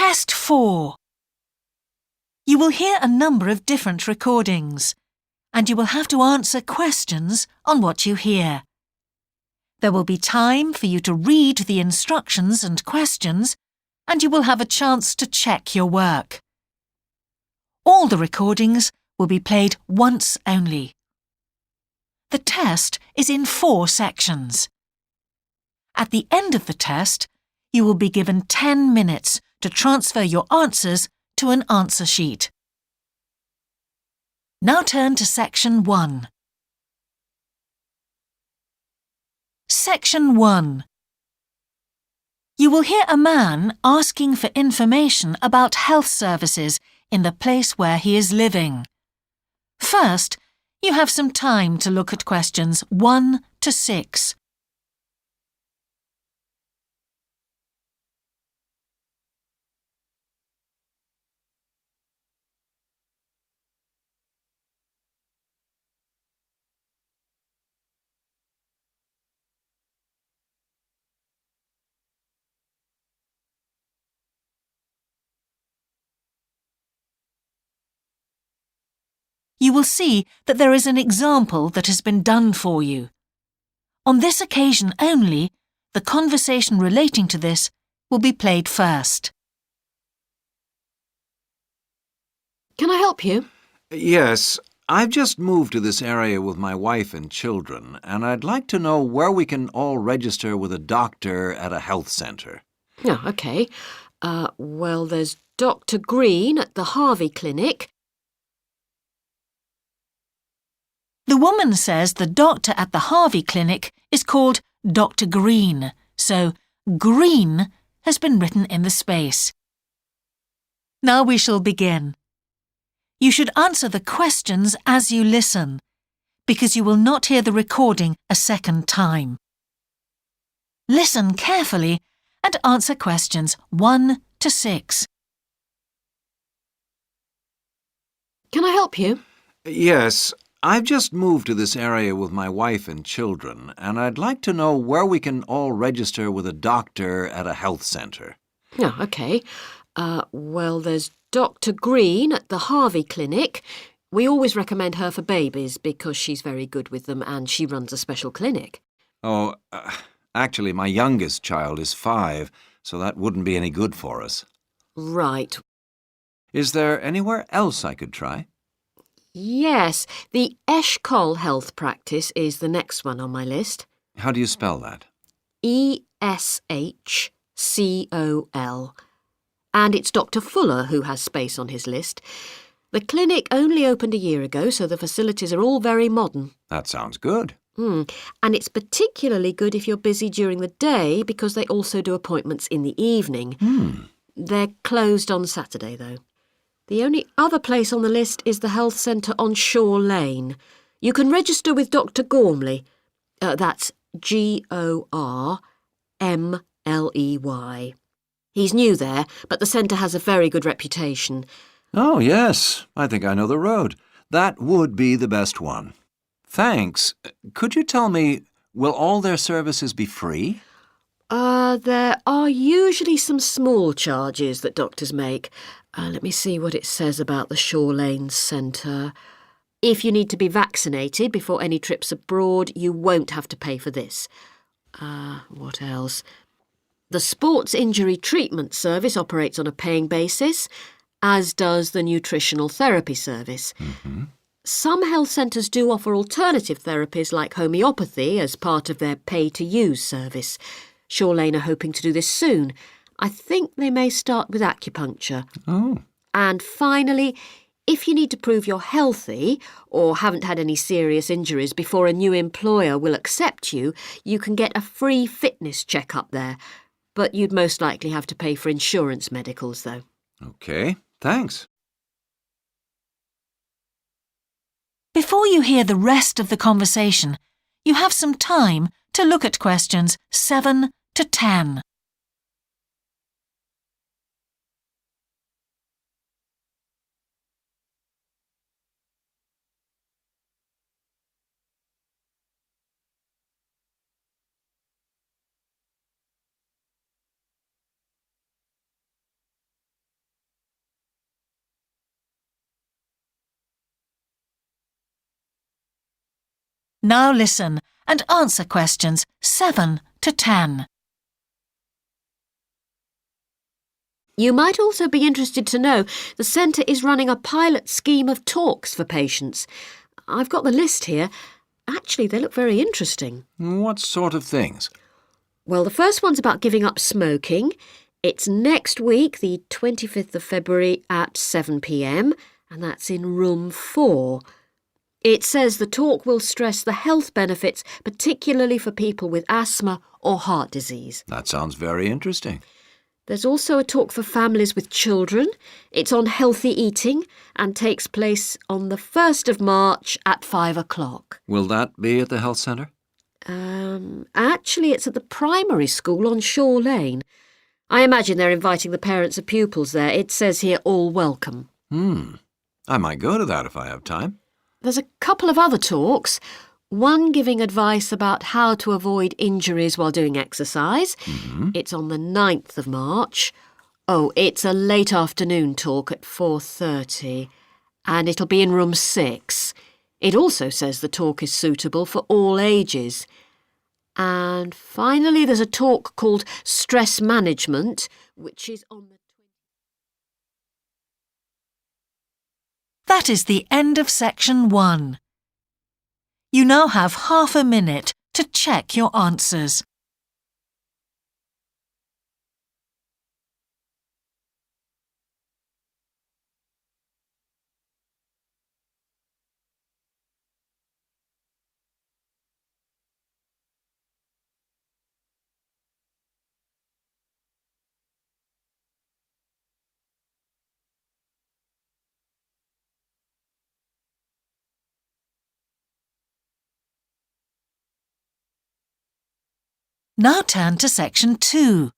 Test 4. You will hear a number of different recordings, and you will have to answer questions on what you hear. There will be time for you to read the instructions and questions, and you will have a chance to check your work. All the recordings will be played once only. The test is in 4 sections. At the end of the test, you will be given 10 minutes to transfer your answers to an answer sheet. Now turn to Section 1. Section 1. You will hear a man asking for information about health services in the place where he is living. First, you have some time to look at questions 1 to 6. You will see that there is an example that has been done for you. On this occasion only, the conversation relating to this will be played first. Can I help you? Yes, I've just moved to this area with my wife and children, and I'd like to know where we can all register with a doctor at a health centre. Oh, OK. Well, there's Dr. Green at the Harvey Clinic. The woman says the doctor at the Harvey Clinic is called Dr. Green, so Green has been written in the space. Now we shall begin. You should answer the questions as you listen, because you will not hear the recording a second time. Listen carefully and answer questions 1 to 6. Can I help you? Yes, I've just moved to this area with my wife and children, and I'd like to know where we can all register with a doctor at a health centre. Oh, OK. Well, there's Dr. Green at the Harvey Clinic. We always recommend her for babies because she's very good with them and she runs a special clinic. Oh, actually, my youngest child is 5, so that wouldn't be any good for us. Right. Is there anywhere else I could try? Yes, the Eshcol Health Practice is the next one on my list. How do you spell that? Eshcol. And it's Dr. Fuller who has space on his list. The clinic only opened a year ago, so the facilities are all very modern. That sounds good. And it's particularly good if you're busy during the day because they also do appointments in the evening. They're closed on Saturday, though. The only other place on the list is the health centre on Shore Lane. You can register with Dr. Gormley. That's Gormley. He's new there, but the centre has a very good reputation. Oh, yes. I think I know the road. That would be the best one. Thanks. Could you tell me, will all their services be free? There are usually some small charges that doctors make. Let me see what it says about the Shore Lane Centre. If you need to be vaccinated before any trips abroad, you won't have to pay for this. What else? The Sports Injury Treatment Service operates on a paying basis, as does the Nutritional Therapy Service. Some health centres do offer alternative therapies like homeopathy as part of their pay-to-use service. Shore Lane are hoping to do this soon. I think they may start with acupuncture. Oh. And finally, if you need to prove you're healthy or haven't had any serious injuries before a new employer will accept you, you can get a free fitness check-up there. But you'd most likely have to pay for insurance medicals, though. OK, thanks. Before you hear the rest of the conversation, you have some time to look at questions 7 to 10. Now listen and answer questions 7 to 10. You might also be interested to know the centre is running a pilot scheme of talks for patients. I've got the list here. Actually, they look very interesting. What sort of things? Well, the first one's about giving up smoking. It's next week, the 25th of February at 7 p.m, and that's in room 4. It says the talk will stress the health benefits, particularly for people with asthma or heart disease. That sounds very interesting. There's also a talk for families with children. It's on healthy eating and takes place on the 1st of March at 5 o'clock. Will that be at the health centre? Actually, it's at the primary school on Shore Lane. I imagine they're inviting the parents of pupils there. It says here, all welcome. I might go to that if I have time. There's a couple of other talks. One giving advice about how to avoid injuries while doing exercise. It's on the 9th of March. Oh, it's a late afternoon talk at 4:30, and it'll be in room 6. It also says the talk is suitable for all ages. And finally, there's a talk called Stress Management, which is on the... That is the end of section 1. You now have half a minute to check your answers. Now turn to section 2.